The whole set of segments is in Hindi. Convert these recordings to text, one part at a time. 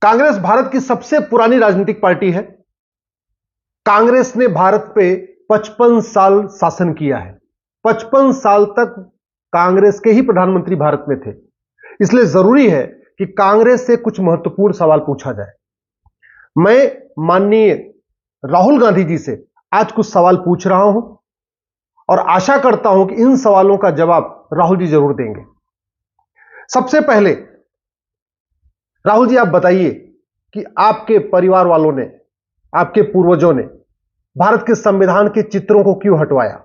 कांग्रेस भारत की सबसे पुरानी राजनीतिक पार्टी है। कांग्रेस ने भारत पे 55 साल शासन किया है। 55 साल तक कांग्रेस के ही प्रधानमंत्री भारत में थे। इसलिए जरूरी है कि कांग्रेस से कुछ महत्वपूर्ण सवाल पूछा जाए। मैं माननीय राहुल गांधी जी से आज कुछ सवाल पूछ रहा हूं और आशा करता हूं कि इन सवालों का जवाब राहुल जी जरूर देंगे। सबसे पहले राहुल जी, आप बताइए कि आपके परिवार वालों ने, आपके पूर्वजों ने भारत के संविधान के चित्रों को क्यों हटवाया?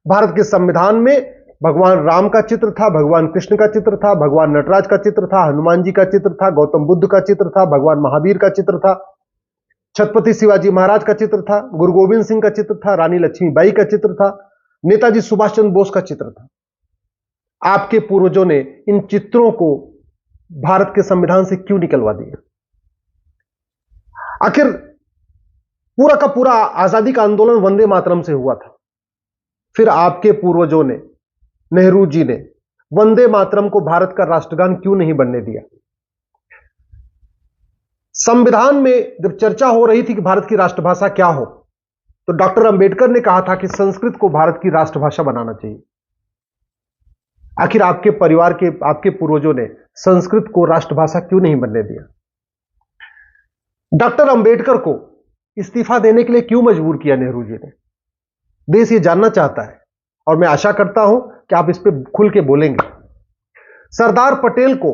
भारत के संविधान में भगवान राम का चित्र था, भगवान कृष्ण का चित्र था, भगवान नटराज का चित्र था, हनुमान जी का चित्र था, गौतम बुद्ध का चित्र था, भगवान महावीर का चित्र था, छत्रपति शिवाजी महाराज का चित्र था, गुरु गोविंद सिंह का चित्र था, रानी लक्ष्मीबाई का चित्र था, नेताजी सुभाष चंद्र बोस का चित्र था। आपके पूर्वजों ने इन चित्रों को भारत के संविधान से क्यों निकलवा दिया? आखिर पूरा का पूरा आजादी का आंदोलन वंदे मातरम से हुआ था। फिर आपके पूर्वजों ने, नेहरू जी ने वंदे मातरम को भारत का राष्ट्रगान क्यों नहीं बनने दिया? संविधान में जब चर्चा हो रही थी कि भारत की राष्ट्रभाषा क्या हो, तो डॉक्टर अंबेडकर ने कहा था कि संस्कृत को भारत की राष्ट्रभाषा बनाना चाहिए। आखिर आपके परिवार के, आपके पूर्वजों ने संस्कृत को राष्ट्रभाषा क्यों नहीं बनने दिया? डॉक्टर अंबेडकर को इस्तीफा देने के लिए क्यों मजबूर किया नेहरू जी ने? देश ये जानना चाहता है और मैं आशा करता हूं कि आप इस पर खुल के बोलेंगे। सरदार पटेल को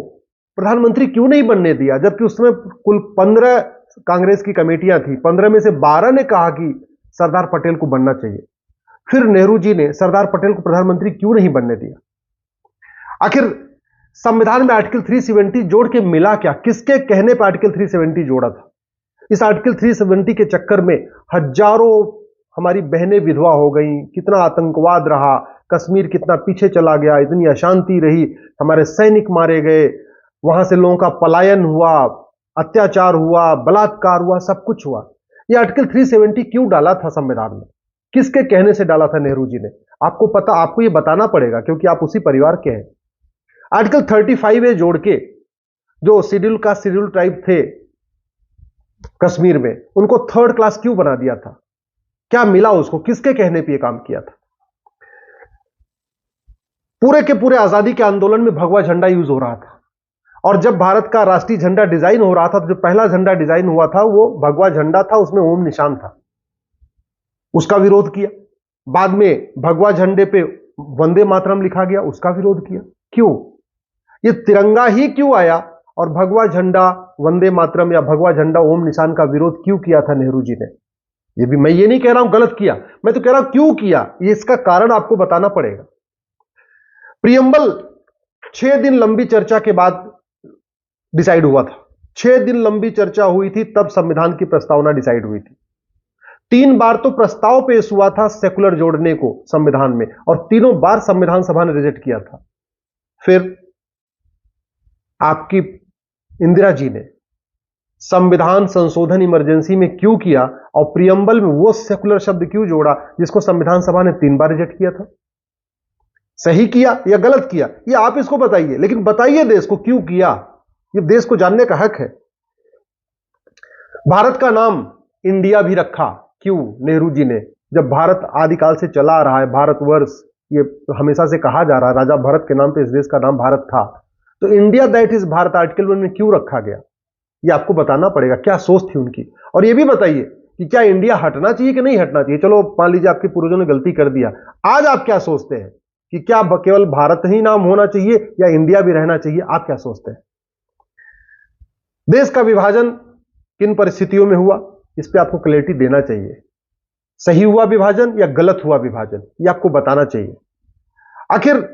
प्रधानमंत्री क्यों नहीं बनने दिया, जबकि उस समय कुल 15 कांग्रेस की कमेटियां थी, 15 में से 12 ने कहा कि सरदार पटेल को बनना चाहिए। फिर नेहरू जी ने सरदार पटेल को प्रधानमंत्री क्यों नहीं बनने दिया? आखिर संविधान में आर्टिकल 370 जोड़ के मिला क्या? किसके कहने पर आर्टिकल 370 जोड़ा था? इस आर्टिकल 370 के चक्कर में हजारों हमारी बहनें विधवा हो गई, कितना आतंकवाद रहा, कश्मीर कितना पीछे चला गया, इतनी अशांति रही, हमारे सैनिक मारे गए, वहां से लोगों का पलायन हुआ, अत्याचार हुआ, बलात्कार हुआ, सब कुछ हुआ। यह आर्टिकल 370 क्यों डाला था संविधान में? किसके कहने से डाला था नेहरू जी ने? आपको पता, आपको यह बताना पड़ेगा क्योंकि आप उसी परिवार के हैं। आर्टिकल 35A जोड़ के जो शेड्यूल कास्ट, शेड्यूल ट्राइब थे कश्मीर में, उनको 3rd क्लास क्यों बना दिया था? क्या मिला उसको? किसके कहने पे यह काम किया था? पूरे के पूरे आजादी के आंदोलन में भगवा झंडा यूज हो रहा था और जब भारत का राष्ट्रीय झंडा डिजाइन हो रहा था तो जो पहला झंडा डिजाइन हुआ था वो भगवा झंडा था, उसमें ओम निशान था। उसका विरोध किया। बाद में भगवा झंडे पे वंदे मातरम लिखा गया, उसका विरोध किया। क्यों? ये तिरंगा ही क्यों आया और भगवा झंडा वंदे मातरम या भगवा झंडा ओम निशान का विरोध क्यों किया था नेहरू जी ने? ये भी मैं ये नहीं कह रहा हूं गलत किया, मैं तो कह रहा हूं क्यों किया, ये इसका कारण आपको बताना पड़ेगा। प्रियम्बल 6 दिन लंबी चर्चा के बाद डिसाइड हुआ था। 6 दिन लंबी चर्चा हुई थी, तब संविधान की प्रस्तावना डिसाइड हुई थी। 3 बार तो प्रस्ताव पेश हुआ था सेकुलर जोड़ने को संविधान में और तीनों बार संविधान सभा ने रिजेक्ट किया था। फिर आपकी इंदिरा जी ने संविधान संशोधन इमरजेंसी में क्यों किया और प्रियम्बल में वो सेकुलर शब्द क्यों जोड़ा जिसको संविधान सभा ने 3 बार रिजेक्ट किया था? सही किया या गलत किया, ये आप इसको बताइए, लेकिन बताइए देश को क्यों किया, ये देश को जानने का हक है। भारत का नाम इंडिया भी रखा क्यों नेहरू जी ने? जब भारत आदिकाल से चला आ रहा है, भारतवर्ष ये हमेशा से कहा जा रहा है, राजा भरत के नाम पे इस देश का नाम भारत था, तो India that is Bharat article 1 में क्यों रखा गया? ये आपको बताना पड़ेगा, क्या सोच थी उनकी। और ये भी बताइए कि क्या इंडिया हटना चाहिए कि नहीं हटना चाहिए? चलो मान लीजिए आपके पूर्वजों ने गलती कर दिया, आज आप क्या सोचते हैं कि क्या केवल भारत ही नाम होना चाहिए या इंडिया भी रहना चाहिए? आप क्या सोचते हैं? देश का विभाजन किन परिस्थितियों में हुआ, इस पर आपको क्लैरिटी देना चाहिए। सही हुआ विभाजन या गलत हुआ विभाजन, ये आपको बताना चाहिए। आखिर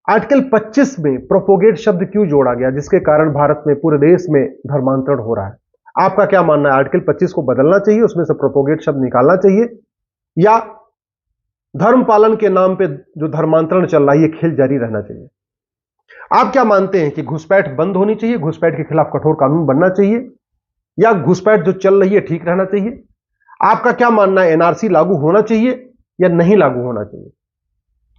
आर्टिकल 25 में प्रोपोगेट शब्द क्यों जोड़ा गया जिसके कारण भारत में, पूरे देश में धर्मांतरण हो रहा है? आपका क्या मानना है? आर्टिकल 25 को बदलना चाहिए, उसमें से प्रोपोगेट शब्द निकालना चाहिए, या धर्म पालन के नाम पे जो धर्मांतरण चल रहा है ये खेल जारी रहना चाहिए? आप क्या मानते हैं कि घुसपैठ बंद होनी चाहिए, घुसपैठ के खिलाफ कठोर कानून बनना चाहिए, या घुसपैठ जो चल रही है ठीक रहना चाहिए? आपका क्या मानना है, एनआरसी लागू होना चाहिए या नहीं लागू होना चाहिए?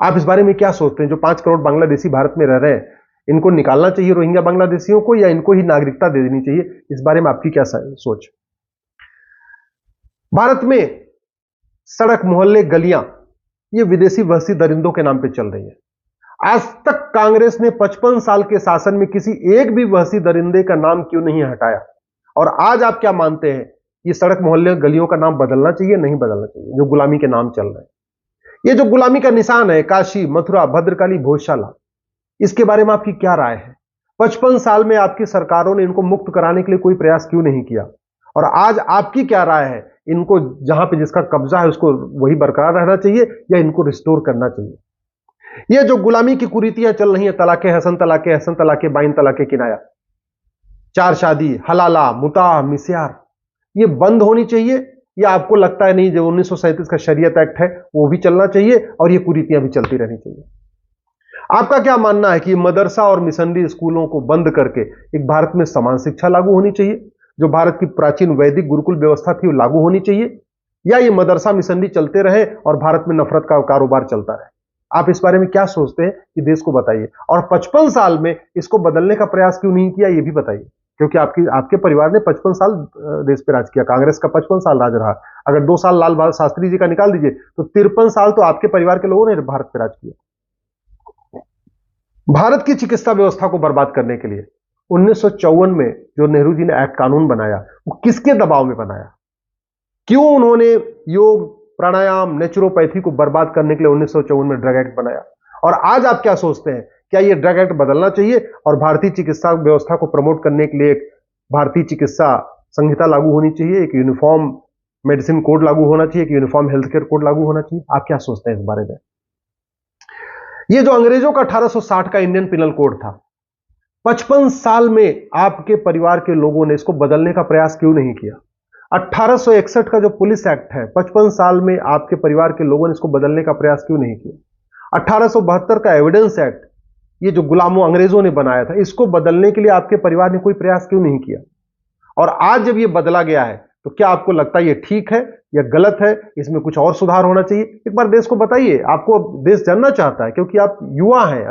आप इस बारे में क्या सोचते हैं? जो 5 करोड़ बांग्लादेशी भारत में रह रहे हैं, इनको निकालना चाहिए रोहिंग्या बांग्लादेशियों को, या इनको ही नागरिकता दे देनी चाहिए? इस बारे में आपकी क्या सोच? भारत में सड़क, मोहल्ले, गलियां ये विदेशी वहशी दरिंदों के नाम पे चल रही है। आज तक कांग्रेस ने 55 साल के शासन में किसी एक भी वहशी दरिंदे का नाम क्यों नहीं हटाया? और आज आप क्या मानते हैं, ये सड़क, मोहल्ले, गलियों का नाम बदलना चाहिए, नहीं बदलना चाहिए, जो गुलामी के नाम चल रहे हैं? ये जो गुलामी का निशान है, काशी, मथुरा, भद्रकाली, भोजशाला, इसके बारे में आपकी क्या राय है? 55 साल में आपकी सरकारों ने इनको मुक्त कराने के लिए कोई प्रयास क्यों नहीं किया? और आज आपकी क्या राय है, इनको जहां पे जिसका कब्जा है उसको वही बरकरार रहना चाहिए या इनको रिस्टोर करना चाहिए? ये जो गुलामी की कुरीतियां चल रही हैं, तलाके हसन, तलाके हसन, तलाके बाइन, तलाके किनाया, चार शादी, हलाला, मुताह, मिस्यार, ये बंद होनी चाहिए? या आपको लगता है नहीं, जो 1937 का शरीयत एक्ट है वो भी चलना चाहिए और ये कुरीतियां भी चलती रहनी चाहिए? आपका क्या मानना है कि मदरसा और मिशनरी स्कूलों को बंद करके एक भारत में समान शिक्षा लागू होनी चाहिए, जो भारत की प्राचीन वैदिक गुरुकुल व्यवस्था थी वो लागू होनी चाहिए, या ये मदरसा मिशनरी चलते रहे और भारत में नफरत का कारोबार चलता रहे? आप इस बारे में क्या सोचते हैं कि देश को बताइए। और 55 साल में इसको बदलने का प्रयास क्यों नहीं किया, ये भी बताइए, क्योंकि आपके परिवार ने 55 साल देश पे राज किया, कांग्रेस का 55 साल राज रहा। अगर 2 साल लाल बहादुर शास्त्री जी का निकाल दीजिए तो 53 साल तो आपके परिवार के लोगों ने भारत पे राज किया। भारत की चिकित्सा व्यवस्था को बर्बाद करने के लिए 1954 में जो नेहरू जी ने एक्ट कानून बनाया, वो किसके दबाव में बनाया? क्यों उन्होंने योग, प्राणायाम, नेचुरोपैथी को बर्बाद करने के लिए 1954 में ड्रग एक्ट बनाया? और आज आप क्या सोचते हैं, क्या यह ड्रग एक्ट बदलना चाहिए और भारतीय चिकित्सा व्यवस्था को प्रमोट करने के लिए एक भारतीय चिकित्सा संहिता लागू होनी चाहिए, एक यूनिफॉर्म मेडिसिन कोड लागू होना चाहिए, एक यूनिफॉर्म हेल्थ केयर कोड लागू होना चाहिए? आप क्या सोचते हैं इस बारे में? यह जो अंग्रेजों का 1860 का इंडियन पिनल कोड था, 55 साल में आपके परिवार के लोगों ने इसको बदलने का प्रयास क्यों नहीं किया? 1861 का जो पुलिस एक्ट है, 55 साल में आपके परिवार के लोगों ने इसको बदलने का प्रयास क्यों नहीं किया? 1872 का एविडेंस एक्ट, ये जो गुलामों अंग्रेजों ने बनाया था, इसको बदलने के लिए आपके परिवार ने कोई प्रयास क्यों नहीं किया? और आज जब ये बदला गया है तो क्या आपको लगता है ये ठीक है या गलत है, इसमें कुछ और सुधार होना चाहिए? एक बार देश को बताइए, आपको देश जानना चाहता है, क्योंकि आप युवा हैं,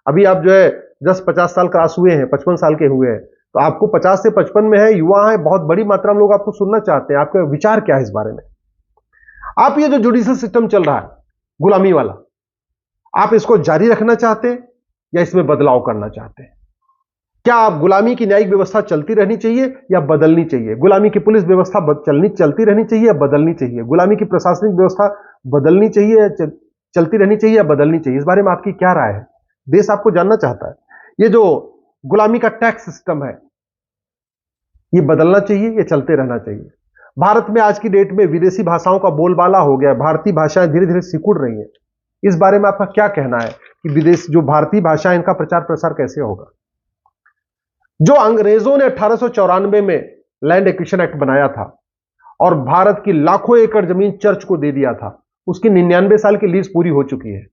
अभी आप जो है 10-50 साल क्रॉस हुए हैं, 55 साल के हुए हैं, तो आपको 50 से 55 में है, युवा है, बहुत बड़ी मात्रा में लोग आपको सुनना चाहते हैं, आपका विचार क्या है इस बारे में? आप ये जो जुडिशियल सिस्टम चल रहा है गुलामी वाला, आप इसको जारी रखना चाहते हैं या इसमें बदलाव करना चाहते हैं? क्या आप गुलामी की न्यायिक व्यवस्था चलती रहनी चाहिए या बदलनी चाहिए? गुलामी की पुलिस व्यवस्था चलती रहनी चाहिए या बदलनी चाहिए? गुलामी की प्रशासनिक व्यवस्था बदलनी चाहिए या चलती रहनी चाहिए या बदलनी चाहिए? इस बारे में आपकी क्या राय है? देश आपको जानना चाहता है। ये जो गुलामी का टैक्स सिस्टम है, ये बदलना चाहिए या चलते रहना चाहिए? भारत में आज की डेट में विदेशी भाषाओं का बोलबाला हो गया, भारतीय भाषाएं धीरे धीरे सिकुड़ रही हैं। इस बारे में आपका क्या कहना है कि विदेश जो भारतीय भाषा, इनका प्रचार प्रसार कैसे होगा? जो अंग्रेजों ने 1894 में लैंड एक्विजिशन एक्ट बनाया था और भारत की लाखों एकड़ जमीन चर्च को दे दिया था, उसकी 99 साल की लीज पूरी हो चुकी है।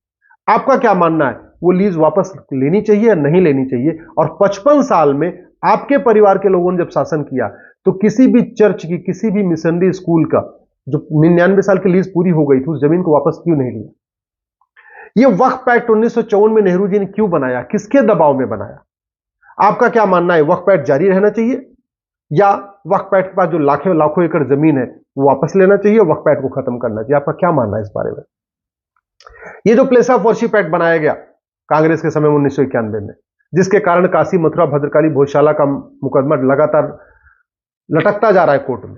आपका क्या मानना है, वो लीज वापस लेनी चाहिए या नहीं लेनी चाहिए? और 55 साल में आपके परिवार के लोगों ने जब शासन किया तो किसी भी चर्च की, किसी भी मिशनरी स्कूल का जो 99 साल की लीज पूरी हो गई थी, उस जमीन को वापस क्यों नहीं लिया? ये वक्फ एक्ट 1954 में नेहरू जी ने क्यों बनाया, किसके दबाव में बनाया? आपका क्या मानना है, वक्फ एक्ट जारी रहना चाहिए या वक्फ एक्ट के पास जो लाखों लाखों एकड़ जमीन है वो वापस लेना चाहिए, वक्फ एक्ट को खत्म करना चाहिए? आपका क्या मानना है इस बारे में? ये जो प्लेस ऑफ वर्शिप एक्ट बनाया गया कांग्रेस के समय में 1991 में, जिसके कारण काशी, मथुरा, भद्रकाली, भोजशाला का मुकदमा लगातार लटकता जा रहा है कोर्ट में,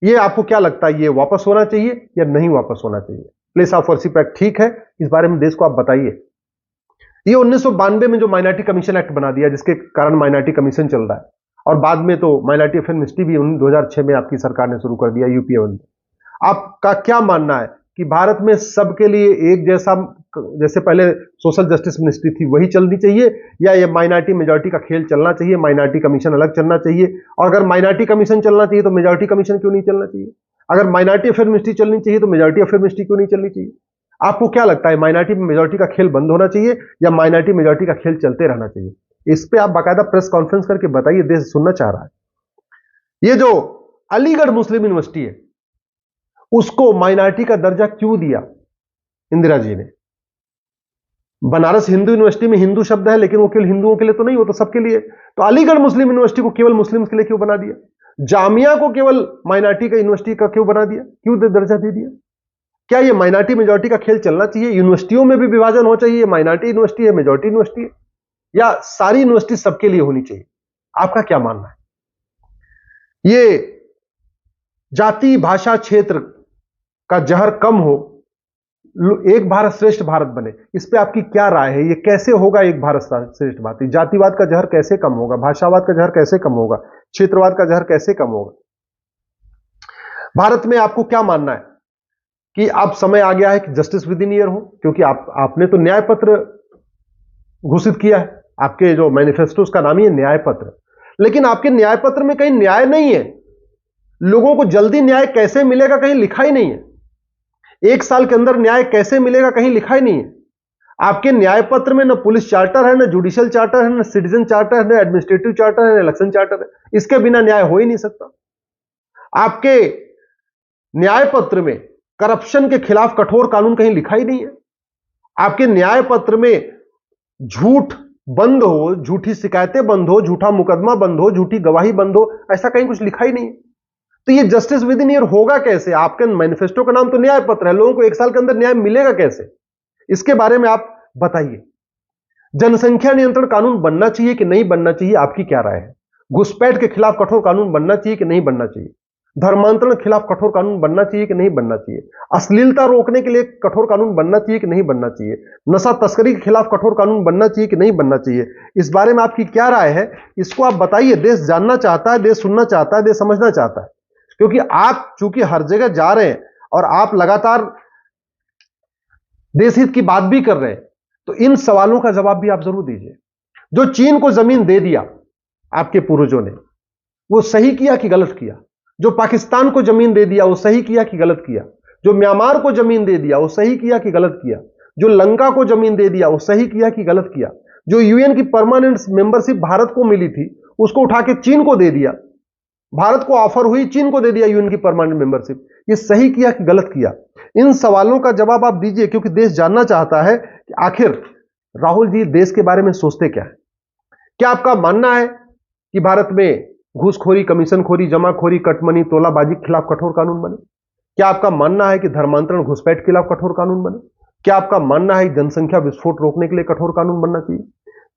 ये आपको क्या लगता है, ये वापस होना चाहिए या नहीं वापस होना चाहिए? प्लेस ऑफ वर्शिप एक्ट ठीक है, इस बारे में देश को आप बताइए। ये 1992 में जो माइनॉरिटी कमीशन एक्ट बना दिया, जिसके कारण माइनॉरिटी कमीशन चल रहा है, और बाद में तो माइनॉरिटी अफेयर मिनिस्ट्री भी 2006 में आपकी सरकार ने शुरू कर दिया, यूपीए 1। आपका क्या मानना है कि भारत में सबके लिए एक जैसा, जैसे पहले सोशल जस्टिस मिनिस्ट्री थी वही चलनी चाहिए, या ये माइनॉरिटी मेजॉरिटी का खेल चलना चाहिए, माइनॉरिटी कमीशन अलग चलना चाहिए? और अगर माइनॉरिटी कमीशन चलना चाहिए तो मेजॉरिटी कमीशन क्यों नहीं चलना चाहिए? अगर माइनॉरिटी अफेयर मिनिस्ट्री चलनी चाहिए तो मेजॉरिटी अफेयर मिनिस्ट्री क्यों नहीं चलनी चाहिए? आपको क्या लगता है, माइनॉरिटी मेजॉरिटी का खेल बंद होना चाहिए या माइनॉरिटी मेजॉरिटी का खेल चलते रहना चाहिए? इस पे आप बाकायदा प्रेस कॉन्फ्रेंस करके बताइए, देश सुनना चाह रहा है। ये जो अलीगढ़ मुस्लिम यूनिवर्सिटी है, उसको माइनॉरिटी का दर्जा क्यों दिया इंदिरा जी ने? बनारस हिंदू यूनिवर्सिटी में हिंदू शब्द है, लेकिन वो केवल हिंदुओं के लिए तो नहीं, वो तो सबके लिए। तो अलीगढ़ मुस्लिम यूनिवर्सिटी को केवल मुस्लिम के लिए क्यों बना दिया? जामिया को केवल माइनॉरिटी का यूनिवर्सिटी का क्यों बना दिया, क्यों दर्जा दे दिया? क्या ये माइनॉरिटी मेजॉरिटी का खेल चलना चाहिए? यूनिवर्सिटियों में भी विभाजन हो चाहिए, माइनॉरिटी यूनिवर्सिटी है, मेजॉरिटी यूनिवर्सिटी है, या सारी यूनिवर्सिटी सबके लिए होनी चाहिए? आपका क्या मानना है? ये जाति भाषा क्षेत्र का जहर कम हो, एक भारत श्रेष्ठ भारत बने, इस पे आपकी क्या राय है? ये कैसे होगा एक भारत श्रेष्ठ भारत? जातिवाद का जहर कैसे कम होगा? भाषावाद का जहर कैसे कम होगा? क्षेत्रवाद का जहर कैसे कम होगा? भारत में आपको क्या मानना है कि अब समय आ गया है कि जस्टिस विद इन ईयर हो? क्योंकि आपने तो न्याय पत्र घोषित किया है, आपके जो मैनिफेस्टो का नाम ही है न्याय पत्र, लेकिन आपके न्याय पत्र में कहीं न्याय नहीं है। लोगों को जल्दी न्याय कैसे मिलेगा कहीं लिखा ही नहीं है। 1 साल के अंदर न्याय कैसे मिलेगा कहीं लिखा ही नहीं है। आपके न्याय पत्र में न पुलिस चार्टर है, न जुडिशियल चार्टर है, न सिटीजन चार्टर है, न एडमिनिस्ट्रेटिव चार्टर है, न इलेक्शन चार्टर है। इसके बिना न्याय हो ही नहीं सकता। आपके न्याय पत्र में करप्शन के खिलाफ कठोर कानून कहीं लिखा ही नहीं है। आपके न्याय पत्र में झूठ बंद हो, झूठी शिकायतें बंद हो, झूठा मुकदमा बंद हो, झूठी गवाही बंद हो, ऐसा कहीं कुछ लिखा ही नहीं है। तो ये जस्टिस विद इन ईयर होगा कैसे? आपके मैनिफेस्टो का नाम तो न्याय पत्र है, लोगों को 1 साल के अंदर न्याय मिलेगा कैसे? इसके बारे में आप बताइए। जनसंख्या नियंत्रण कानून बनना चाहिए कि नहीं बनना चाहिए, आपकी क्या राय है? घुसपैठ के खिलाफ कठोर कानून बनना चाहिए कि नहीं बनना चाहिए? धर्मांतरण के खिलाफ कठोर कानून बनना चाहिए कि नहीं बनना चाहिए? अश्लीलता रोकने के लिए कठोर कानून बनना चाहिए कि नहीं बनना चाहिए? नशा तस्करी के खिलाफ कठोर कानून बनना चाहिए कि नहीं बनना चाहिए? इस बारे में आपकी क्या राय है? इसको आप बताइए। देश जानना चाहता है, देश सुनना चाहता है, देश समझना चाहता है। क्योंकि आप चूंकि हर जगह जा रहे हैं और आप लगातार देश हित की बात भी कर रहे हैं, तो इन सवालों का जवाब भी आप जरूर दीजिए। जो चीन को जमीन दे दिया आपके पूर्वजों ने, वो सही किया कि गलत किया? जो पाकिस्तान को जमीन दे दिया, वो सही किया कि गलत किया? जो म्यांमार को जमीन दे दिया, वो सही किया कि गलत किया? जो लंका को जमीन दे दिया, वो सही किया कि गलत किया? जो यूएन की परमानेंट मेंबरशिप भारत को मिली थी, उसको उठा के चीन को दे दिया। भारत को ऑफर हुई, चीन को दे दिया यूएन की परमानेंट मेंबरशिप। ये सही किया कि गलत किया? इन सवालों का जवाब आप दीजिए, क्योंकि देश जानना चाहता है कि आखिर राहुल जी देश के बारे में सोचते क्या है। क्या आपका मानना है कि भारत में घूसखोरी, कमीशनखोरी, जमाखोरी, कटमनी, तोलाबाजी के खिलाफ कठोर कानून बने? क्या आपका मानना है कि धर्मांतरण, घुसपैठ के खिलाफ कठोर कानून बने? क्या आपका मानना है कि जनसंख्या विस्फोट रोकने के लिए कठोर कानून बनना चाहिए?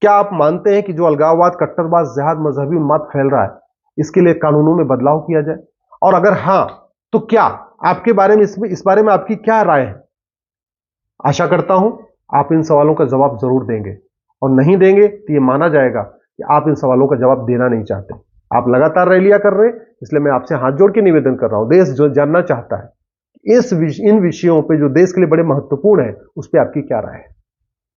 क्या आप मानते हैं कि जो अलगाववाद, कट्टरवाद, जिहाद, मजहबी उन्माद फैल रहा है, इसके लिए कानूनों में बदलाव किया जाए? और अगर हां, तो क्या आपके बारे में इस बारे में आपकी क्या राय है? आशा करता हूं आप इन सवालों का जवाब जरूर देंगे, और नहीं देंगे तो यह माना जाएगा कि आप इन सवालों का जवाब देना नहीं चाहते। आप लगातार रैलियां कर रहे हैं, इसलिए मैं आपसे हाथ जोड़ के निवेदन कर रहा हूं। देश जो जानना चाहता है इन विषयों पे जो देश के लिए बड़े महत्वपूर्ण है, उस पर आपकी क्या राय है?